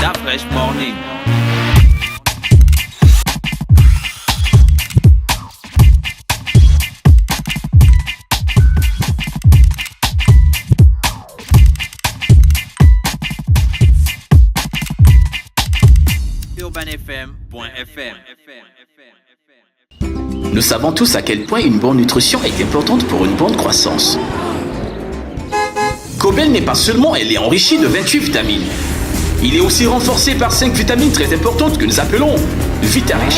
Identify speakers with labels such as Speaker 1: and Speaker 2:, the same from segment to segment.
Speaker 1: That fresh morning. UrbanFM.fm.
Speaker 2: Nous savons tous à quel point une bonne nutrition est importante pour une bonne croissance. Cobel n'est pas seulement, elle est enrichie de 28 vitamines. Il est aussi renforcé par 5 vitamines très importantes que nous appelons Vitarich.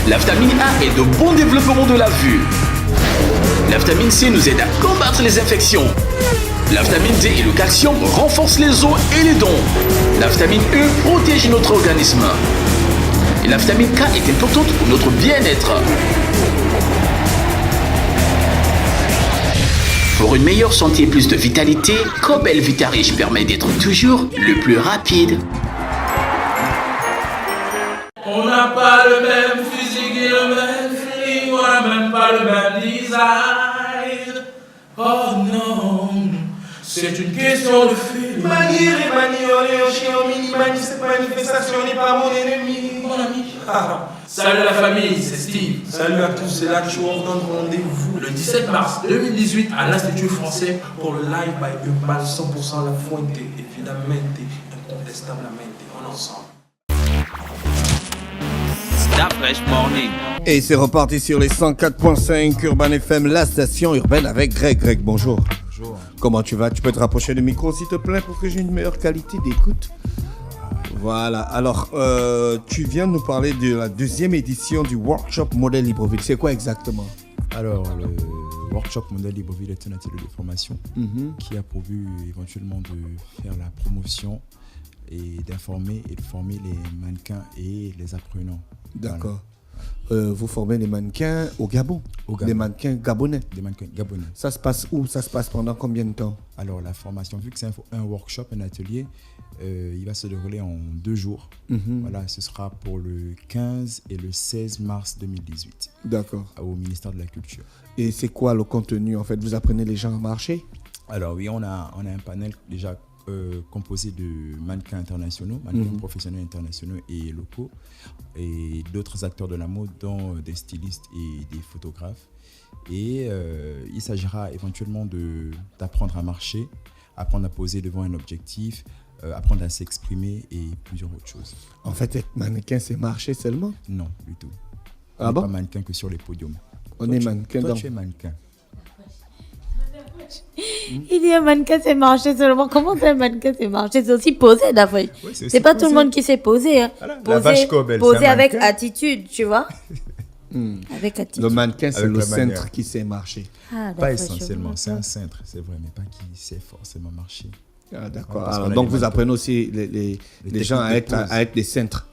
Speaker 2: La vitamine A est de bon développement de la vue. La vitamine C nous aide à combattre les infections. La vitamine D et le calcium renforcent les os et les dents. La vitamine E protège notre organisme. Et la vitamine K est importante pour notre bien-être. Pour une meilleure santé et plus de vitalité, Cobel Vitarich permet d'être toujours le plus rapide.
Speaker 3: On n'a pas le même physique et le même feeling, on n'a même pas le même design. Oh non, c'est une question de feeling.
Speaker 4: Manier et manioler au chien au mini-mani, cette manifestation n'est pas mon ennemi.
Speaker 3: Mon ami. Salut la famille, c'est Steve.
Speaker 4: Salut à tous, c'est là que je vous donne rendez-vous
Speaker 3: Le 17 mars 2018 à l'Institut français
Speaker 4: pour le live by Urban 100% la fuente, évidemment, incontestablement, on ensemble.
Speaker 1: That fresh morning.
Speaker 5: Et c'est reparti sur les 104.5 Urban FM, la station urbaine avec Greg. Greg, bonjour.
Speaker 6: Bonjour.
Speaker 5: Comment tu vas? Tu peux te rapprocher du micro s'il te plaît pour que j'ai une meilleure qualité d'écoute. Voilà, alors tu viens de nous parler de la deuxième édition du workshop Modèle Libreville. C'est quoi exactement?
Speaker 6: Alors, le workshop Modèle Libreville est un atelier de formation qui a pour but éventuellement de faire la promotion et d'informer et de former les mannequins et les apprenants.
Speaker 5: D'accord. Vous formez les mannequins au Gabon? Des mannequins gabonais? Des mannequins gabonais. Ça se passe où? Ça se passe pendant combien de temps?
Speaker 6: Alors, la formation, vu que c'est un workshop, un atelier, il va se dérouler en 2 jours. Voilà, ce sera pour le 15 et le 16 mars 2018.
Speaker 5: D'accord.
Speaker 6: Au ministère de la Culture.
Speaker 5: Et c'est quoi le contenu en fait? Vous apprenez les gens à marcher?
Speaker 6: Alors oui, on a un panel déjà composé de mannequins internationaux, mannequins professionnels internationaux et locaux, et d'autres acteurs de la mode, dont des stylistes et des photographes. Et il s'agira éventuellement d'apprendre à marcher, apprendre à poser devant un objectif, apprendre à s'exprimer et plusieurs autres choses.
Speaker 5: En fait, être mannequin, c'est marcher seulement?
Speaker 6: Non, du tout.
Speaker 5: Ah
Speaker 6: on n'est
Speaker 5: bon?
Speaker 6: pas mannequin que sur les podiums.
Speaker 5: On est mannequin
Speaker 6: Toi,
Speaker 5: dans...
Speaker 6: tu es mannequin.
Speaker 7: Il dit un mannequin c'est marcher seulement. Comment c'est un mannequin c'est marcher? C'est aussi poser d'abord.
Speaker 6: Oui,
Speaker 7: c'est pas poser. Tout le monde qui sait poser. Hein.
Speaker 6: Voilà,
Speaker 7: poser avec attitude, tu vois. Avec attitude.
Speaker 5: Le mannequin, c'est le cintre qui sait marcher.
Speaker 7: Ah,
Speaker 6: pas essentiellement, c'est un cintre, c'est vrai, mais pas qui sait forcément marcher.
Speaker 5: Ah, d'accord. Alors, donc vous apprenez aussi les gens à être des cintres.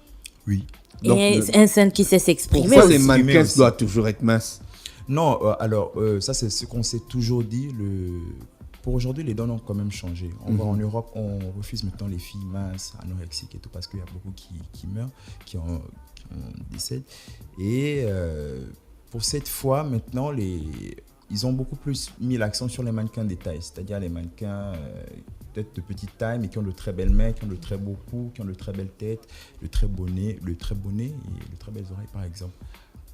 Speaker 6: Oui.
Speaker 7: Donc, et un cintre qui sait s'exprimer.
Speaker 5: Pourquoi les mannequins doivent toujours être minces?
Speaker 6: Non, alors ça c'est ce qu'on s'est toujours dit. Pour aujourd'hui, les données ont quand même changé. On voit en Europe, on refuse maintenant les filles minces, anorexiques et tout, parce qu'il y a beaucoup qui meurent, qui décèdent. Et pour cette fois, maintenant, ils ont beaucoup plus mis l'accent sur les mannequins des tailles, c'est-à-dire les mannequins peut-être de petite taille, mais qui ont de très belles mains, qui ont de très beaux coups, qui ont de très belles têtes, le très beau nez et de très belles oreilles, par exemple.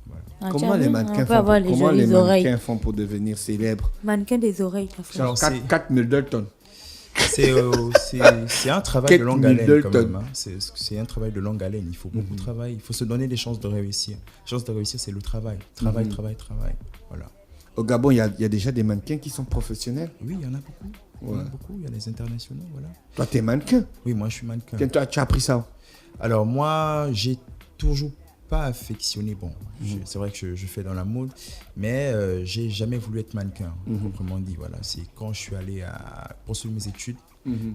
Speaker 6: Voilà.
Speaker 5: Comment les mannequins font pour devenir célèbres?
Speaker 7: Mannequin des oreilles.
Speaker 5: Genre 4 Middleton.
Speaker 6: C'est un travail de longue haleine quand même. Hein. C'est un travail de longue haleine. Il faut beaucoup travailler. Il faut se donner des chances de réussir. Les chances de réussir, c'est le travail. Travail. Voilà.
Speaker 5: Au Gabon, il y a déjà des mannequins qui sont professionnels?
Speaker 6: Oui, il y en a beaucoup. Il y a les internationaux. Voilà.
Speaker 5: Toi, tu es mannequin?
Speaker 6: Oui, moi, je suis mannequin.
Speaker 5: Quand tu as appris ça?
Speaker 6: Alors, moi, j'ai toujours pas affectionné. Bon, c'est vrai que je fais dans la mode, mais j'ai jamais voulu être mannequin, proprement dit. Voilà, c'est quand je suis allé poursuivre mes études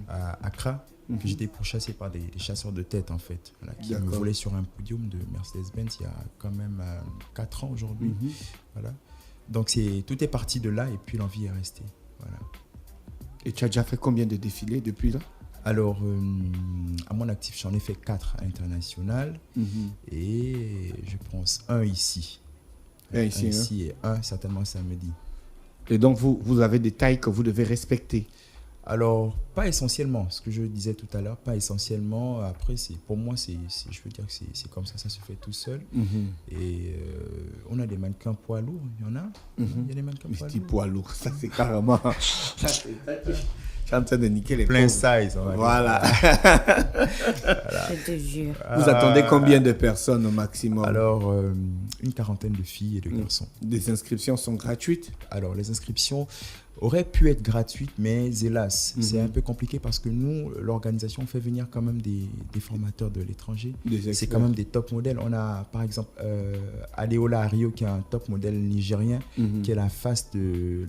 Speaker 6: à Accra que j'étais pourchassé par des chasseurs de tête, en fait, voilà, qui me volaient sur un podium de Mercedes-Benz il y a quand même 4 ans aujourd'hui. Voilà. Donc tout est parti de là et puis l'envie est restée. Voilà.
Speaker 5: Et tu as déjà fait combien de défilés depuis là?
Speaker 6: Alors, à mon actif, j'en ai fait 4 internationales et je pense un ici. Un ici et un certainement samedi.
Speaker 5: Et donc, vous avez des tailles que vous devez respecter?
Speaker 6: Alors, pas essentiellement, ce que je disais tout à l'heure, pas essentiellement. Après, pour moi, je veux dire que c'est comme ça se fait tout seul. Et on a des mannequins poids lourds, il y en a. Il y a des mannequins
Speaker 5: Mais
Speaker 6: poids
Speaker 5: petit
Speaker 6: lourds.
Speaker 5: poids lourd, ça c'est carrément. Je suis en train de niquer les
Speaker 6: Plein
Speaker 5: pauvres.
Speaker 6: size, on va dire.
Speaker 5: Voilà.
Speaker 7: Je te jure.
Speaker 5: Vous attendez combien de personnes au maximum?
Speaker 6: Alors, une quarantaine de filles et de garçons.
Speaker 5: Les inscriptions sont gratuites?
Speaker 6: Alors, les inscriptions auraient pu être gratuites, mais hélas, c'est un peu compliqué parce que nous, l'organisation, fait venir quand même des formateurs de l'étranger. C'est quand même des top modèles. On a, par exemple, Adeola Ario, qui est un top modèle nigérien, qui est la face de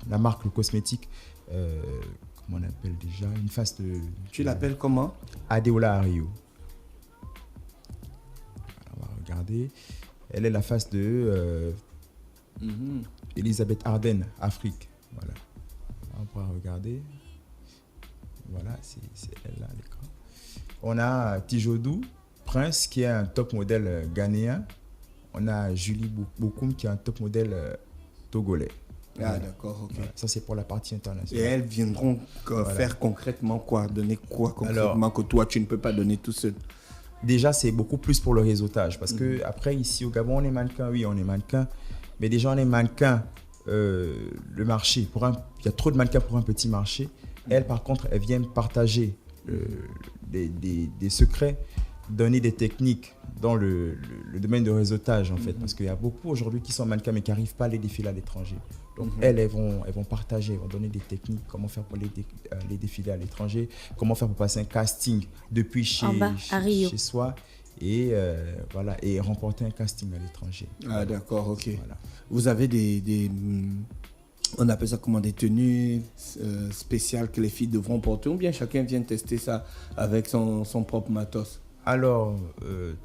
Speaker 6: la marque le cosmétique. Comment on appelle déjà? Une face de...
Speaker 5: Tu l'appelles comment?
Speaker 6: Adeola Ario. On va regarder. Elle est la face de Elisabeth Arden, Afrique. Voilà. On pourra regarder. Voilà, c'est elle là, l'écran. On a Tijodou Prince, qui est un top modèle ghanéen. On a Julie Bokoum, qui est un top modèle togolais.
Speaker 5: Ah, d'accord, ok.
Speaker 6: Voilà. Ça, c'est pour la partie
Speaker 5: Et
Speaker 6: internationale.
Speaker 5: elles viendront faire concrètement quoi? Donner quoi concrètement que toi, tu ne peux pas donner tout seul?
Speaker 6: Déjà, c'est beaucoup plus pour le réseautage. Parce que après, ici au Gabon, on est mannequin. Oui, on est mannequin. Mais déjà, on est mannequin. Le marché, il y a trop de mannequins pour un petit marché. Elles, par contre, elles viennent partager des secrets, donner des techniques dans le domaine de réseautage, en fait. Parce qu'il y a beaucoup aujourd'hui qui sont mannequins, mais qui n'arrivent pas à les défiler à l'étranger. Donc, elles vont partager, elles vont donner des techniques, comment faire pour les défiler à l'étranger, comment faire pour passer un casting depuis chez soi. Et voilà, et remporter un casting à l'étranger.
Speaker 5: Ah, d'accord, ok.
Speaker 6: Voilà.
Speaker 5: Vous avez on appelle ça comment, des tenues spéciales que les filles devront porter, ou bien chacun vient tester ça avec son propre matos?
Speaker 6: Alors,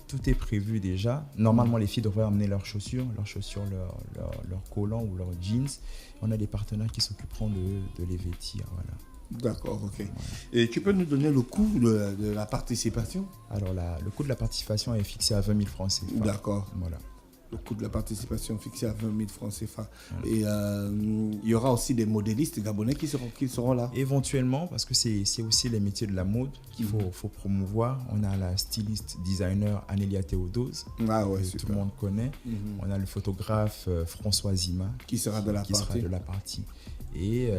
Speaker 6: tout est prévu déjà. Normalement, les filles devraient amener leurs chaussures, leurs collants ou leurs jeans. On a des partenaires qui s'occuperont de les vêtir. Voilà.
Speaker 5: D'accord, ok. Et tu peux nous donner le coût de la participation?
Speaker 6: Alors, le coût de la participation est fixé à 20 000 francs CFA.
Speaker 5: D'accord.
Speaker 6: Voilà.
Speaker 5: Le coût de la participation fixé à 20 000 francs CFA. Voilà. Et il y aura aussi des modélistes gabonais qui seront là?
Speaker 6: Éventuellement, parce que c'est aussi les métiers de la mode qu'il faut promouvoir. On a la styliste designer Anélia Théodose, que tout le monde connaît. On a le photographe François Zima, qui sera de la partie. Et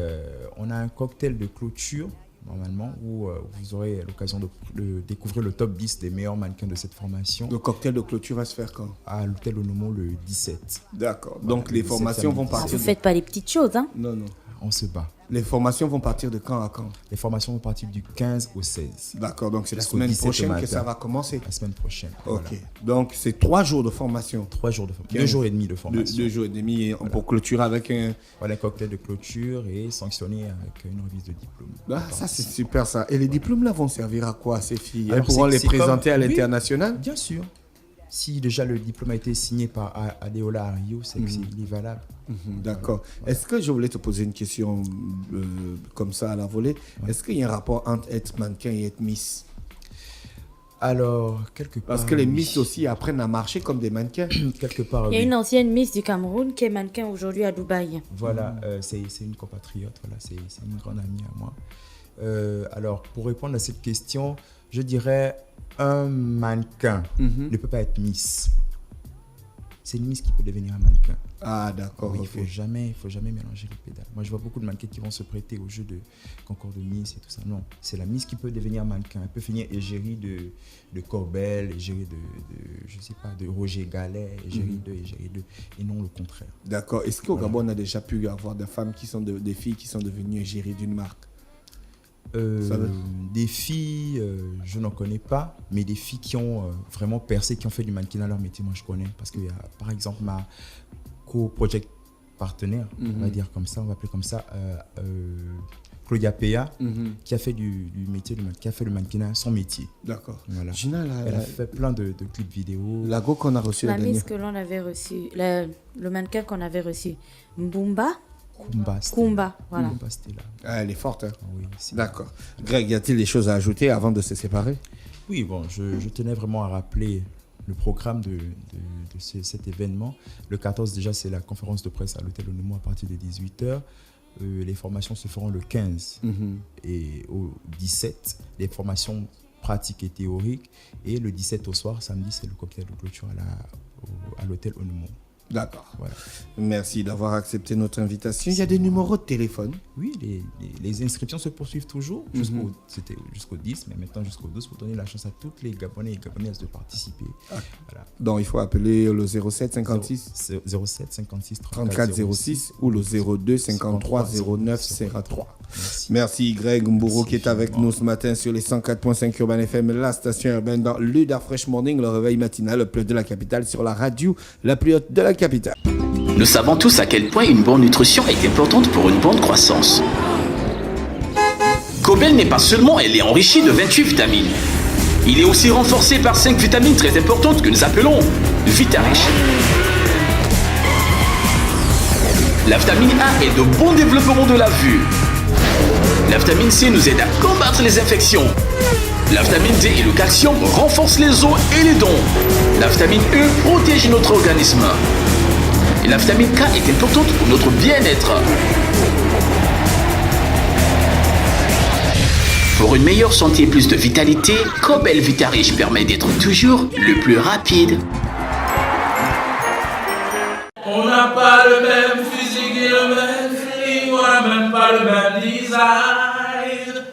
Speaker 6: on a un cocktail de clôture, normalement, où vous aurez l'occasion de découvrir le top 10 des meilleurs mannequins de cette formation.
Speaker 5: Le cocktail de clôture va se faire quand?
Speaker 6: À l'hôtel Onomo le 17.
Speaker 5: D'accord. Donc les formations vont partir...
Speaker 7: Vous ne faites pas les petites choses, hein?
Speaker 5: Non, non.
Speaker 6: On se bat.
Speaker 5: Les formations vont partir de quand à quand?
Speaker 6: Les formations vont partir du 15 au 16.
Speaker 5: D'accord, donc c'est la semaine prochaine que ça va commencer?
Speaker 6: La semaine prochaine.
Speaker 5: Ok,
Speaker 6: voilà.
Speaker 5: Donc c'est 3 jours de formation?
Speaker 6: 3 jours de formation. 2 jours et demi de formation.
Speaker 5: 2 jours et demi pour clôturer avec un...
Speaker 6: Voilà, un cocktail de clôture et sanctionner avec une remise de diplôme.
Speaker 5: Ah, ça c'est super ça. Et les diplômes là vont servir à quoi ces filles? Elles pourront les présenter à l'international?
Speaker 6: Bien sûr. Si déjà le diplôme a été signé par Adeola Ario, c'est qu'il est valable.
Speaker 5: D'accord. Voilà. Est-ce que je voulais te poser une question comme ça à la volée? Est-ce qu'il y a un rapport entre être mannequin et être Miss?
Speaker 6: Alors, quelque part...
Speaker 5: Parce que les Miss aussi apprennent à marcher comme des mannequins.
Speaker 6: Quelque part,
Speaker 7: Il y a une ancienne Miss du Cameroun qui est mannequin aujourd'hui à Dubaï.
Speaker 6: Voilà, c'est une compatriote, voilà, c'est une grande amie à moi. Alors, pour répondre à cette question, je dirais un mannequin ne peut pas être Miss. C'est une Miss qui peut devenir un mannequin.
Speaker 5: Ah, d'accord.
Speaker 6: Oui, il ne faut jamais mélanger les pédales. Moi, je vois beaucoup de mannequins qui vont se prêter au jeu de concours de Miss et tout ça. Non, c'est la Miss qui peut devenir mannequin. Elle peut finir égérie de Corbel, égérie je sais pas, de Roger Gallet, égérie de, et non le contraire.
Speaker 5: D'accord. Est-ce qu'au Gabon, on a déjà pu avoir des femmes des filles qui sont devenues égéries d'une marque?
Speaker 6: Des filles, je n'en connais pas, mais des filles qui ont vraiment percé, qui ont fait du mannequinat leur métier, moi je connais. Parce qu'il y a par exemple ma co-project partenaire, on va dire comme ça, on va appeler comme ça, Claudia Peya, qui a fait du métier, qui a fait le mannequinat son métier.
Speaker 5: D'accord.
Speaker 6: Voilà.
Speaker 5: Gina,
Speaker 6: elle a fait plein de clips vidéo.
Speaker 5: La go qu'on a reçue
Speaker 7: la Miss que l'on avait reçue, le mannequin qu'on avait reçu, Mbumba. Kumba, voilà.
Speaker 6: Kumba, c'était là.
Speaker 5: Ah, elle est forte, hein?
Speaker 6: Oui,
Speaker 5: d'accord. Greg, y a-t-il des choses à ajouter avant de se séparer?
Speaker 6: Oui, bon, je tenais vraiment à rappeler le programme de cet événement. Le 14, déjà, c'est la conférence de presse à l'hôtel Onomo à partir de 18h. les formations se feront le 15 et au 17, les formations pratiques et théoriques. Et le 17 au soir, samedi, c'est le cocktail de clôture à l'hôtel Onumon.
Speaker 5: D'accord.
Speaker 6: Voilà.
Speaker 5: Merci d'avoir accepté notre invitation. Il y a des numéros de téléphone.
Speaker 6: Oui, les inscriptions se poursuivent toujours c'était jusqu'au 10, mais maintenant jusqu'au 12 pour donner la chance à toutes les Gabonais et Gabonaises de participer. Voilà.
Speaker 5: Donc il faut appeler le 07 56
Speaker 6: 07 56
Speaker 5: 34 06 ou le 02 53 09 03. Merci Greg Mburo qui est avec nous ce matin sur les 104.5 Urban FM, la station urbaine dans l'Udar Fresh Morning, le réveil matinal le plus haut de la capitale sur la radio la plus haute de la capitale.
Speaker 2: Nous savons tous à quel point une bonne nutrition est importante pour une bonne croissance. Cobel n'est pas seulement elle est enrichie de 28 vitamines. Il est aussi renforcé par 5 vitamines très importantes que nous appelons Vitarich. La vitamine A est de bon développement de la vue. La vitamine C nous aide à combattre les infections. La vitamine D et le calcium renforcent les os et les dents. La vitamine E protège notre organisme. Et la vitamine K est importante pour notre bien-être. Pour une meilleure santé et plus de vitalité, Cobel Vitarich permet d'être toujours le plus rapide.
Speaker 3: On n'a pas le même physique et le même feeling, on n'a même pas le même design.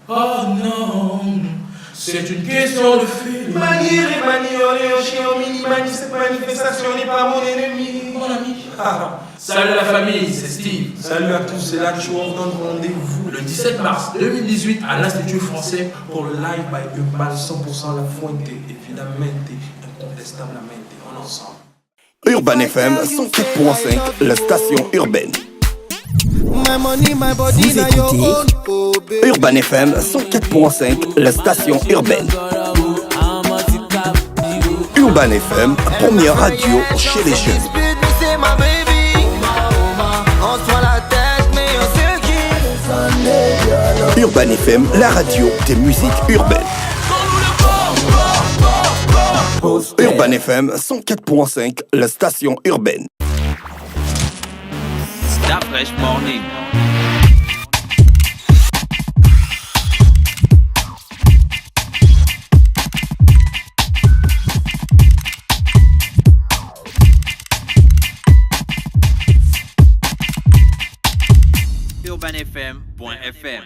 Speaker 3: Oh non, c'est une question de feeling.
Speaker 4: Manier et manioler au chien au mini-mani, cette manifestation n'est pas mon ennemi.
Speaker 3: Mon ami. Salut la famille, c'est Steve.
Speaker 4: Salut à tous, c'est là que je vous donne rendez-vous
Speaker 3: Le 17 mars 2018 à l'Institut français
Speaker 4: pour le live by Urban 100% La Fuente, évidemment, incontestablement, en ensemble.
Speaker 8: Urban FM 104.5, la station urbaine.
Speaker 9: Vous écoutez
Speaker 8: Urban FM 104.5, la station urbaine. Urban FM, première radio chez les jeunes. Urban FM, la radio des musiques urbaines. Urban FM 104.5, la station urbaine.
Speaker 1: Stop Fresh Morning. UrbanFM.fm